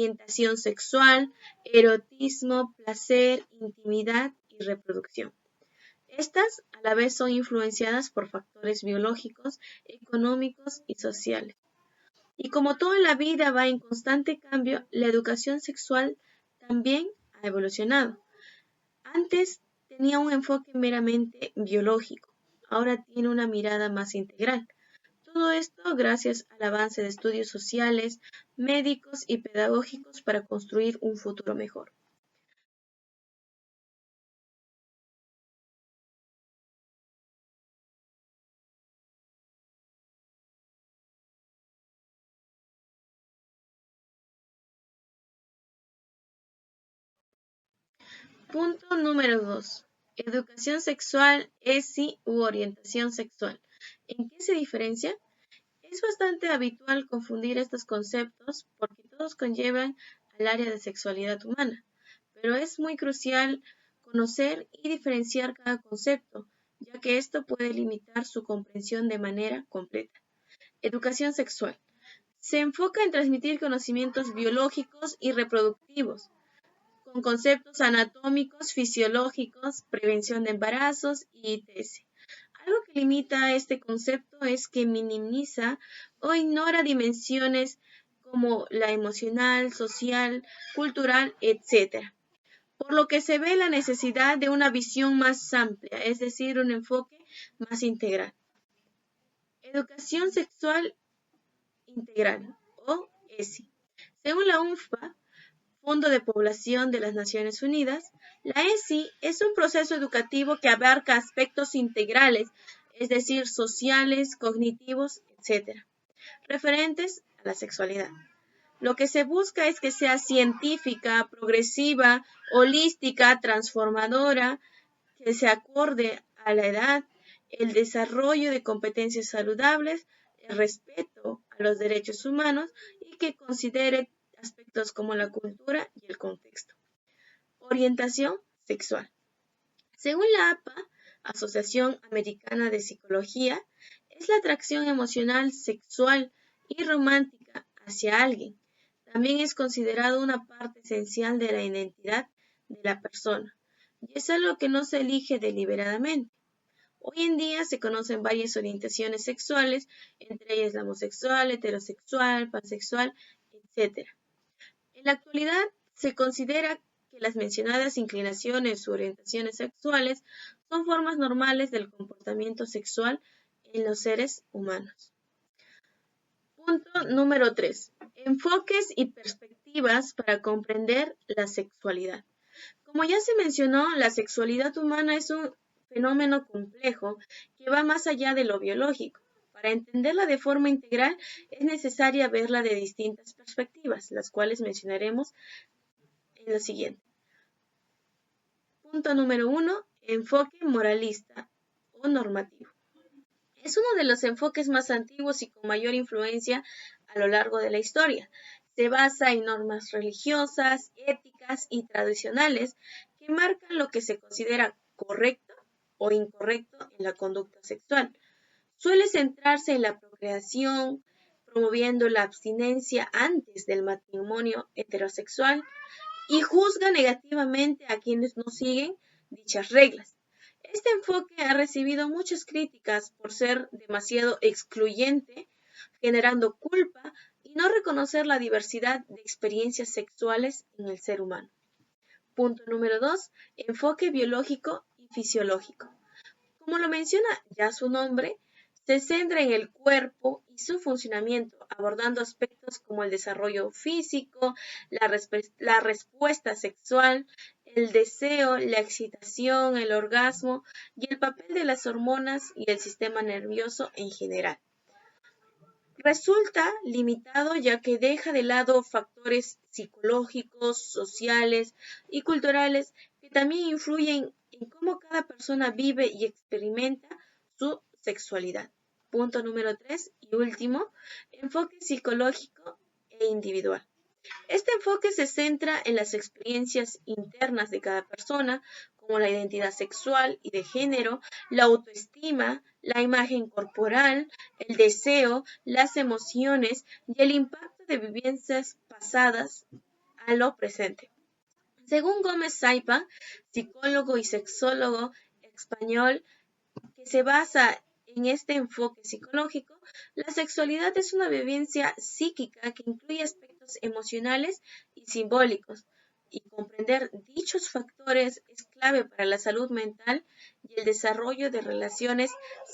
orientación sexual, erotismo, placer, intimidad y reproducción. Estas a la vez son influenciadas por factores biológicos, económicos y sociales. Y como toda la vida va en constante cambio, la educación sexual también ha evolucionado. Antes tenía un enfoque meramente biológico, ahora tiene una mirada más integral. Todo esto gracias al avance de estudios sociales, médicos y pedagógicos para construir un futuro mejor. Punto número 2. Educación sexual, ESI u orientación sexual. ¿En qué se diferencia? Es bastante habitual confundir estos conceptos porque todos conllevan al área de sexualidad humana, pero es muy crucial conocer y diferenciar cada concepto, ya que esto puede limitar su comprensión de manera completa. Educación sexual. Se enfoca en transmitir conocimientos biológicos y reproductivos, con conceptos anatómicos, fisiológicos, prevención de embarazos y etc. Algo que limita este concepto es que minimiza o ignora dimensiones como la emocional, social, cultural, etc. Por lo que se ve la necesidad de una visión más amplia, es decir, un enfoque más integral. Educación sexual integral o ESI. Según la UNFPA, Fondo de Población de las Naciones Unidas, la ESI es un proceso educativo que abarca aspectos integrales, es decir, sociales, cognitivos, etc., referentes a la sexualidad. Lo que se busca es que sea científica, progresiva, holística, transformadora, que se acorde a la edad, el desarrollo de competencias saludables, el respeto a los derechos humanos y que considere aspectos como la cultura y el contexto. Orientación sexual. Según la APA, Asociación Americana de Psicología, es la atracción emocional, sexual y romántica hacia alguien. También es considerado una parte esencial de la identidad de la persona y es algo que no se elige deliberadamente. Hoy en día se conocen varias orientaciones sexuales, entre ellas la homosexual, heterosexual, pansexual, etc. En la actualidad se considera que las mencionadas inclinaciones u orientaciones sexuales son formas normales del comportamiento sexual en los seres humanos. Punto número 3. Enfoques y perspectivas para comprender la sexualidad. Como ya se mencionó, la sexualidad humana es un fenómeno complejo que va más allá de lo biológico. Para entenderla de forma integral es necesaria verla de distintas perspectivas, las cuales mencionaremos en lo siguiente. Punto número 1. Enfoque moralista o normativo. Es uno de los enfoques más antiguos y con mayor influencia a lo largo de la historia. Se basa en normas religiosas, éticas y tradicionales que marcan lo que se considera correcto o incorrecto en la conducta sexual. Suele centrarse en la procreación, promoviendo la abstinencia antes del matrimonio heterosexual y juzga negativamente a quienes no siguen dichas reglas. Este enfoque ha recibido muchas críticas por ser demasiado excluyente, generando culpa y no reconocer la diversidad de experiencias sexuales en el ser humano. Punto número 2. Enfoque biológico y fisiológico. Como lo menciona ya su nombre, se centra en el cuerpo y su funcionamiento, abordando aspectos como el desarrollo físico, la respuesta sexual, el deseo, la excitación, el orgasmo y el papel de las hormonas y el sistema nervioso en general. Resulta limitado ya que deja de lado factores psicológicos, sociales y culturales que también influyen en cómo cada persona vive y experimenta su sexualidad. Punto número 3 y último, enfoque psicológico e individual. Este enfoque se centra en las experiencias internas de cada persona, como la identidad sexual y de género, la autoestima, la imagen corporal, el deseo, las emociones y el impacto de vivencias pasadas a lo presente. Según Gómez Saipa, psicólogo y sexólogo español, que se basa en este enfoque psicológico, la sexualidad es una vivencia psíquica que incluye aspectos emocionales y simbólicos, y comprender dichos factores es clave para la salud mental y el desarrollo de relaciones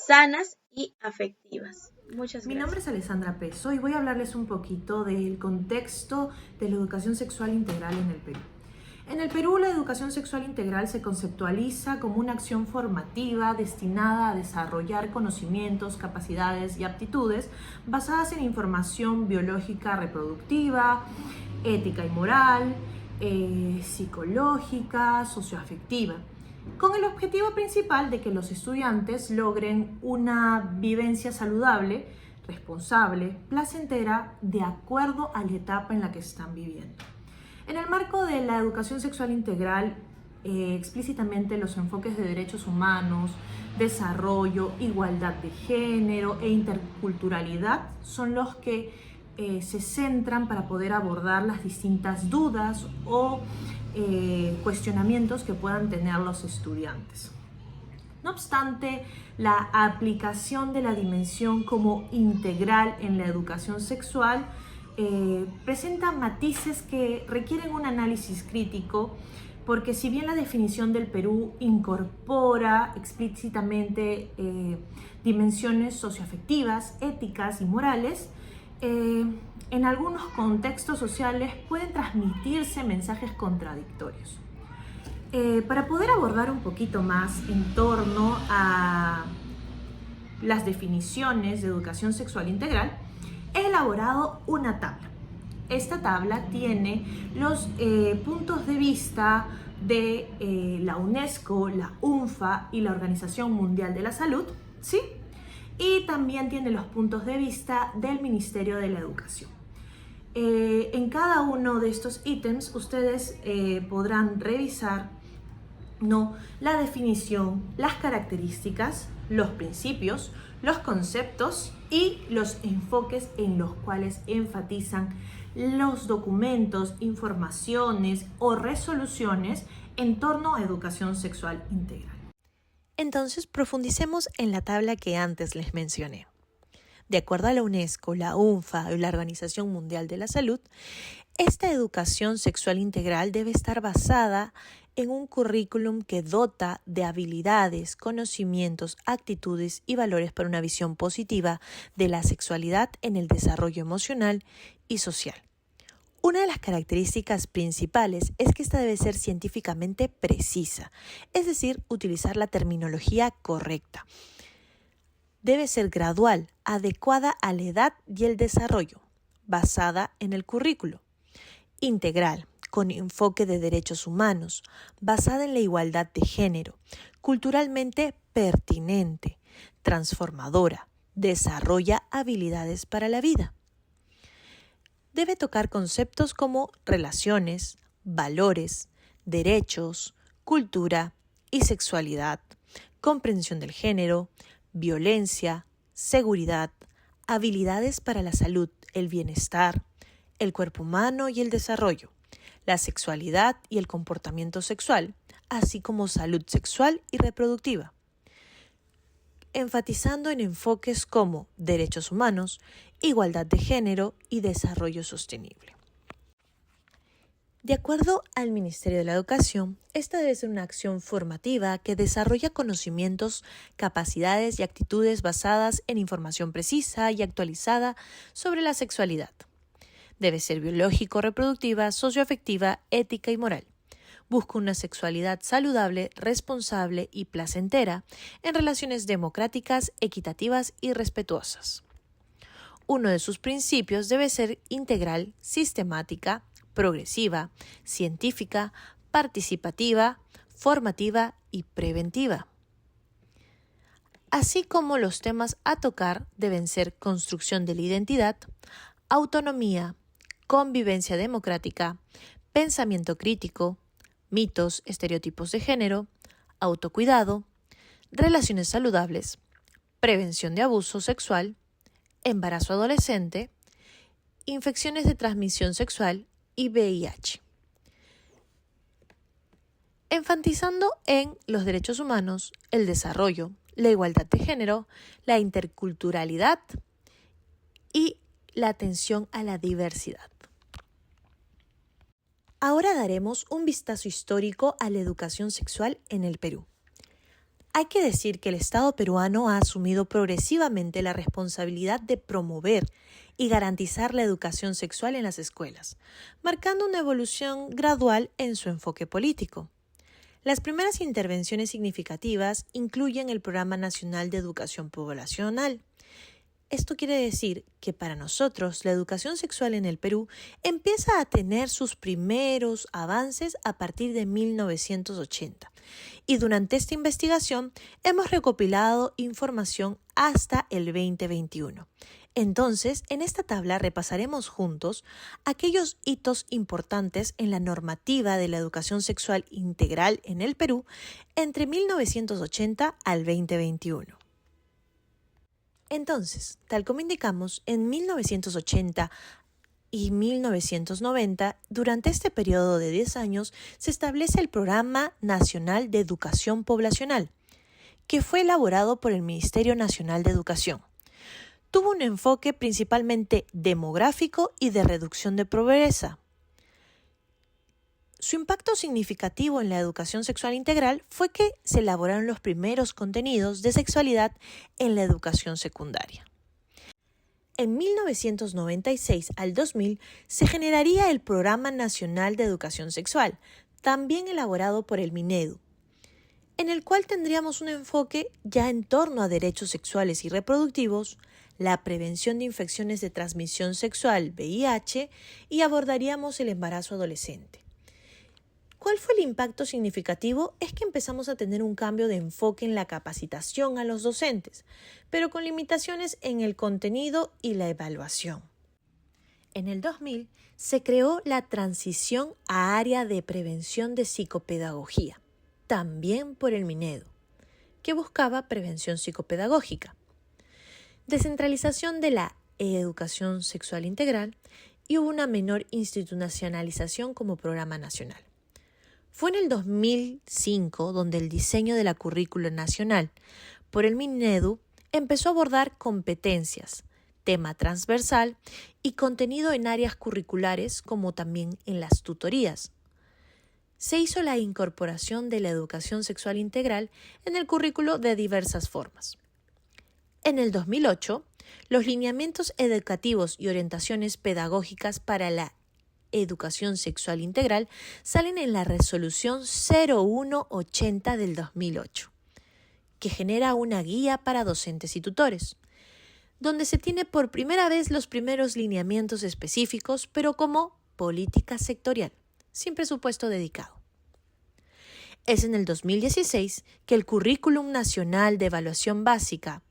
sanas y afectivas. Muchas Mi nombre gracias. es Alessandra Peso y voy a hablarles un poquito del contexto de la educación sexual integral en el Perú. En el Perú, la educación sexual integral se conceptualiza como una acción formativa destinada a desarrollar conocimientos, capacidades y aptitudes basadas en información biológica reproductiva, ética y moral, psicológica, socioafectiva, con el objetivo principal de que los estudiantes logren una vivencia saludable, responsable, placentera, de acuerdo a la etapa en la que están viviendo. En el marco de la educación sexual integral, explícitamente los enfoques de derechos humanos, desarrollo, igualdad de género e interculturalidad son los que se centran para poder abordar las distintas dudas o cuestionamientos que puedan tener los estudiantes. No obstante, la aplicación de la dimensión como integral en la educación sexual presenta matices que requieren un análisis crítico, porque si bien la definición del Perú incorpora explícitamente dimensiones socioafectivas, éticas y morales, en algunos contextos sociales pueden transmitirse mensajes contradictorios. Para poder abordar un poquito más en torno a las definiciones de educación sexual integral, he elaborado una tabla. Esta tabla tiene los puntos de vista de la UNESCO, la UNFPA y la Organización Mundial de la Salud, ¿sí? Y también tiene los puntos de vista del Ministerio de la Educación. En cada uno de estos ítems ustedes podrán revisar, ¿no?, la definición, las características, los principios, los conceptos y los enfoques en los cuales enfatizan los documentos, informaciones o resoluciones en torno a educación sexual integral. Entonces, profundicemos en la tabla que antes les mencioné. De acuerdo a la UNESCO, la UNFPA y la Organización Mundial de la Salud, esta educación sexual integral debe estar basada en un currículum que dota de habilidades, conocimientos, actitudes y valores para una visión positiva de la sexualidad en el desarrollo emocional y social. Una de las características principales es que esta debe ser científicamente precisa, es decir, utilizar la terminología correcta. Debe ser gradual, adecuada a la edad y el desarrollo, basada en el currículo. Integral, con enfoque de derechos humanos, basada en la igualdad de género, culturalmente pertinente, transformadora, desarrolla habilidades para la vida. Debe tocar conceptos como relaciones, valores, derechos, cultura y sexualidad, comprensión del género, violencia, seguridad, habilidades para la salud, el bienestar, el cuerpo humano y el desarrollo, la sexualidad y el comportamiento sexual, así como salud sexual y reproductiva, enfatizando en enfoques como derechos humanos, igualdad de género y desarrollo sostenible. De acuerdo al Ministerio de la Educación, esta debe ser una acción formativa que desarrolla conocimientos, capacidades y actitudes basadas en información precisa y actualizada sobre la sexualidad. Debe ser biológico, reproductiva, socioafectiva, ética y moral. Busca una sexualidad saludable, responsable y placentera en relaciones democráticas, equitativas y respetuosas. Uno de sus principios debe ser integral, sistemática, progresiva, científica, participativa, formativa y preventiva. Así como los temas a tocar deben ser construcción de la identidad, autonomía, convivencia democrática, pensamiento crítico, mitos, estereotipos de género, autocuidado, relaciones saludables, prevención de abuso sexual, embarazo adolescente, infecciones de transmisión sexual y VIH. Enfatizando en los derechos humanos, el desarrollo, la igualdad de género, la interculturalidad y la atención a la diversidad. Ahora daremos un vistazo histórico a la educación sexual en el Perú. Hay que decir que el Estado peruano ha asumido progresivamente la responsabilidad de promover y garantizar la educación sexual en las escuelas, marcando una evolución gradual en su enfoque político. Las primeras intervenciones significativas incluyen el Programa Nacional de Educación Poblacional. Esto quiere decir que para nosotros la educación sexual en el Perú empieza a tener sus primeros avances a partir de 1980. Y durante esta investigación hemos recopilado información hasta el 2021. Entonces, en esta tabla repasaremos juntos aquellos hitos importantes en la normativa de la educación sexual integral en el Perú entre 1980 al 2021. Entonces, tal como indicamos, en 1980 y 1990, durante este periodo de 10 años, se establece el Programa Nacional de Educación Poblacional, que fue elaborado por el Ministerio Nacional de Educación. Tuvo un enfoque principalmente demográfico y de reducción de pobreza. Su impacto significativo en la educación sexual integral fue que se elaboraron los primeros contenidos de sexualidad en la educación secundaria. En 1996 al 2000 se generaría el Programa Nacional de Educación Sexual, también elaborado por el Minedu, en el cual tendríamos un enfoque ya en torno a derechos sexuales y reproductivos, la prevención de infecciones de transmisión sexual, VIH, y abordaríamos el embarazo adolescente. ¿Cuál fue el impacto significativo? Es que empezamos a tener un cambio de enfoque en la capacitación a los docentes, pero con limitaciones en el contenido y la evaluación. En el 2000 se creó la transición a área de prevención de psicopedagogía, también por el Minedu, que buscaba prevención psicopedagógica, descentralización de la educación sexual integral y hubo una menor institucionalización como programa nacional. Fue en el 2005 donde el diseño de la currícula nacional por el Minedu empezó a abordar competencias, tema transversal y contenido en áreas curriculares como también en las tutorías. Se hizo la incorporación de la educación sexual integral en el currículo de diversas formas. En el 2008, los lineamientos educativos y orientaciones pedagógicas para la educación sexual integral salen en la resolución 0180 del 2008, que genera una guía para docentes y tutores, donde se tiene por primera vez los primeros lineamientos específicos, pero como política sectorial, sin presupuesto dedicado. Es en el 2016 que el Currículum Nacional de Evaluación Básica,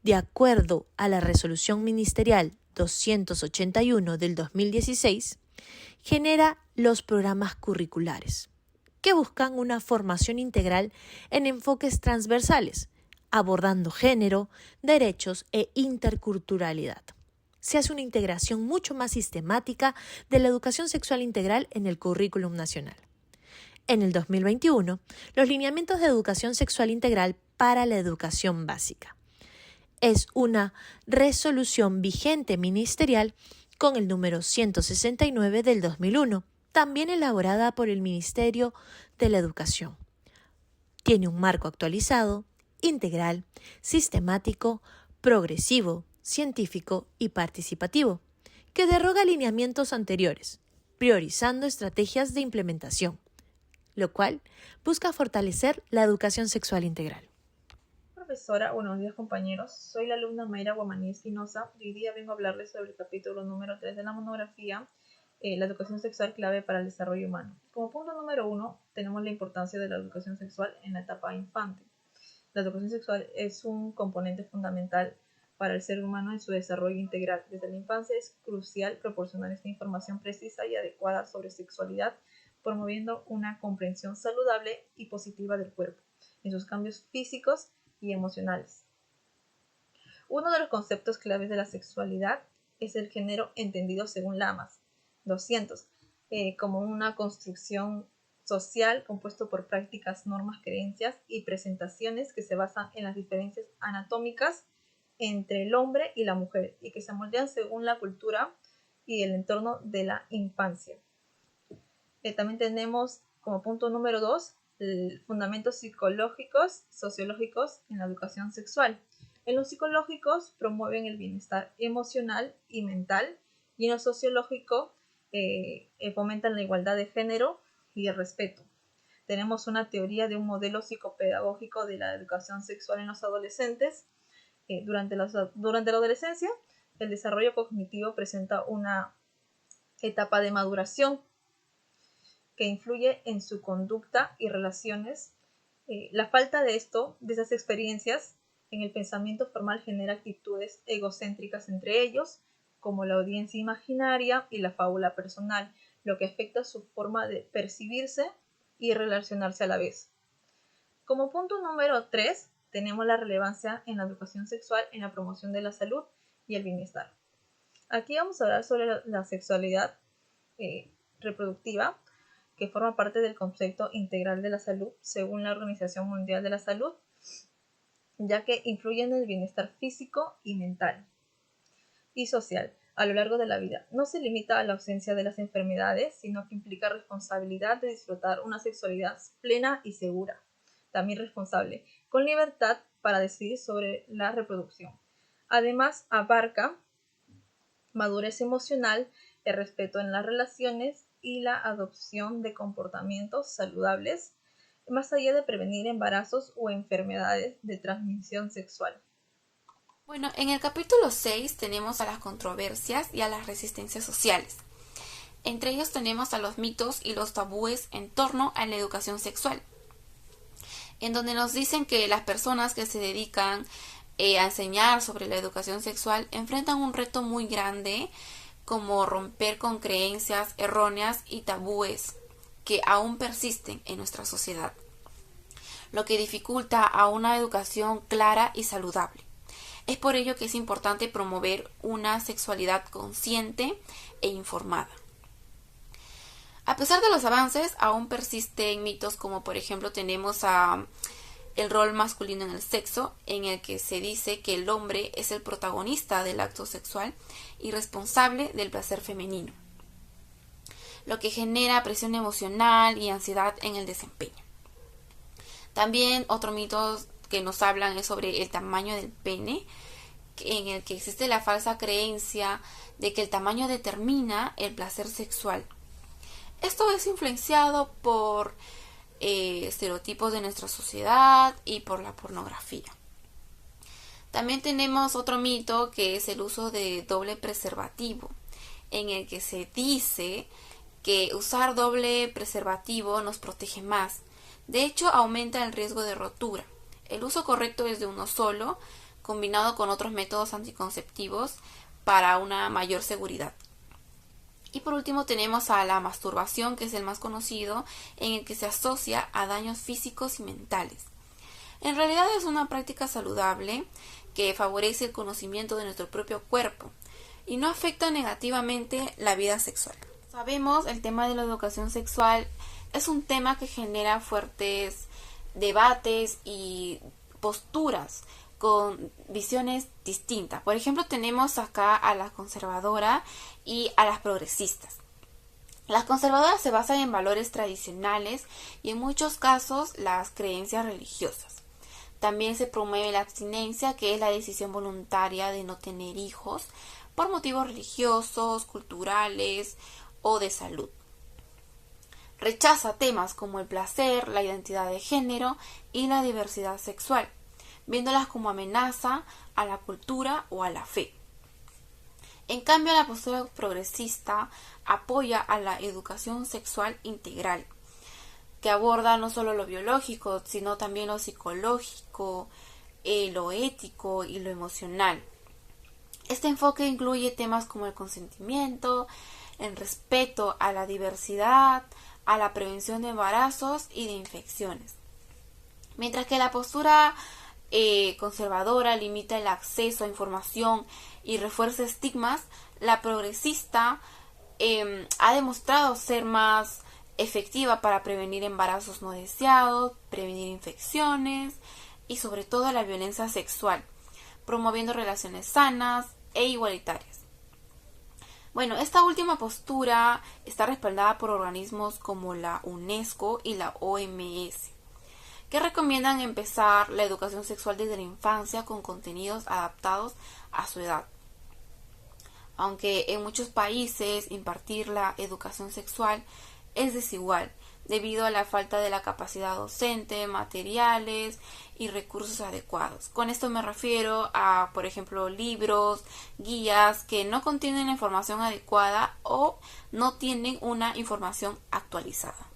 de acuerdo a la Resolución Ministerial 281 del 2016, genera los programas curriculares, que buscan una formación integral en enfoques transversales, abordando género, derechos e interculturalidad. Se hace una integración mucho más sistemática de la educación sexual integral en el currículum nacional. En el 2021, los lineamientos de educación sexual integral para la educación básica. Es una resolución vigente ministerial con el número 169 del 2001, también elaborada por el Ministerio de la Educación. Tiene un marco actualizado, integral, sistemático, progresivo, científico y participativo, que deroga lineamientos anteriores, priorizando estrategias de implementación, lo cual busca fortalecer la educación sexual integral. Profesora, buenos días compañeros, soy la alumna Mayra Guamaní Espinosa y hoy día vengo a hablarles sobre el capítulo número 3 de la monografía, la educación sexual clave para el desarrollo humano. Como punto número 1 tenemos la importancia de la educación sexual en la etapa infante. La educación sexual es un componente fundamental para el ser humano en su desarrollo integral. Desde la infancia es crucial proporcionar esta información precisa y adecuada sobre sexualidad, promoviendo una comprensión saludable y positiva del cuerpo, en sus cambios físicos y emocionales. Uno de los conceptos claves de la sexualidad es el género entendido según Lamas. 200, como una construcción social compuesto por prácticas, normas, creencias y presentaciones que se basan en las diferencias anatómicas entre el hombre y la mujer y que se moldean según la cultura y el entorno de la infancia. También tenemos como punto número 2 fundamentos psicológicos, sociológicos en la educación sexual. En los psicológicos promueven el bienestar emocional y mental, y en lo sociológico fomentan la igualdad de género y el respeto. Tenemos una teoría de un modelo psicopedagógico de la educación sexual en los adolescentes. Durante la adolescencia, el desarrollo cognitivo presenta una etapa de maduración que influye en su conducta y relaciones. La falta de esas experiencias en el pensamiento formal genera actitudes egocéntricas entre ellos, como la audiencia imaginaria y la fábula personal, lo que afecta su forma de percibirse y relacionarse a la vez. Como punto número 3, tenemos la relevancia en la educación sexual en la promoción de la salud y el bienestar. Aquí vamos a hablar sobre la sexualidad reproductiva, que forma parte del concepto integral de la salud según la Organización Mundial de la Salud, ya que influye en el bienestar físico y mental y social a lo largo de la vida. No se limita a la ausencia de las enfermedades, sino que implica responsabilidad de disfrutar una sexualidad plena y segura, también responsable, con libertad para decidir sobre la reproducción. Además, abarca madurez emocional, el respeto en las relaciones y la adopción de comportamientos saludables, más allá de prevenir embarazos o enfermedades de transmisión sexual. Bueno, en el capítulo 6 tenemos a las controversias y a las resistencias sociales. Entre ellos tenemos a los mitos y los tabúes en torno a la educación sexual, en donde nos dicen que las personas que se dedican a enseñar sobre la educación sexual enfrentan un reto muy grande, como romper con creencias erróneas y tabúes que aún persisten en nuestra sociedad, lo que dificulta a una educación clara y saludable. Es por ello que es importante promover una sexualidad consciente e informada. A pesar de los avances, aún persisten mitos como por ejemplo tenemos el rol masculino en el sexo, en el que se dice que el hombre es el protagonista del acto sexual y responsable del placer femenino, lo que genera presión emocional y ansiedad en el desempeño. También otro mito que nos hablan es sobre el tamaño del pene, en el que existe la falsa creencia de que el tamaño determina el placer sexual. Esto es influenciado por estereotipos de nuestra sociedad y por la pornografía. También tenemos otro mito que es el uso de doble preservativo, en el que se dice que usar doble preservativo nos protege más. De hecho, aumenta el riesgo de rotura. El uso correcto es de uno solo, combinado con otros métodos anticonceptivos para una mayor seguridad. Y por último tenemos a la masturbación, que es el más conocido, en el que se asocia a daños físicos y mentales. En realidad es una práctica saludable que favorece el conocimiento de nuestro propio cuerpo y no afecta negativamente la vida sexual. Sabemos, el tema de la educación sexual es un tema que genera fuertes debates y posturas con visiones distintas. Por ejemplo, tenemos acá a la conservadora y a las progresistas. Las conservadoras se basan en valores tradicionales y en muchos casos las creencias religiosas. También se promueve la abstinencia, que es la decisión voluntaria de no tener hijos por motivos religiosos, culturales o de salud. Rechaza temas como el placer, la identidad de género y la diversidad sexual, viéndolas como amenaza a la cultura o a la fe. En cambio, la postura progresista apoya a la educación sexual integral, que aborda no solo lo biológico, sino también lo psicológico, lo ético y lo emocional. Este enfoque incluye temas como el consentimiento, el respeto a la diversidad, a la prevención de embarazos y de infecciones. Mientras que la postura conservadora limita el acceso a información y refuerza estigmas, la progresista ha demostrado ser más efectiva para prevenir embarazos no deseados, prevenir infecciones y sobre todo la violencia sexual, promoviendo relaciones sanas e igualitarias. Bueno, esta última postura está respaldada por organismos como la UNESCO y la OMS, que recomiendan empezar la educación sexual desde la infancia con contenidos adaptados a su edad. Aunque en muchos países impartir la educación sexual es desigual debido a la falta de la capacidad docente, materiales y recursos adecuados. Con esto me refiero a, por ejemplo, libros, guías que no contienen la información adecuada o no tienen una información actualizada.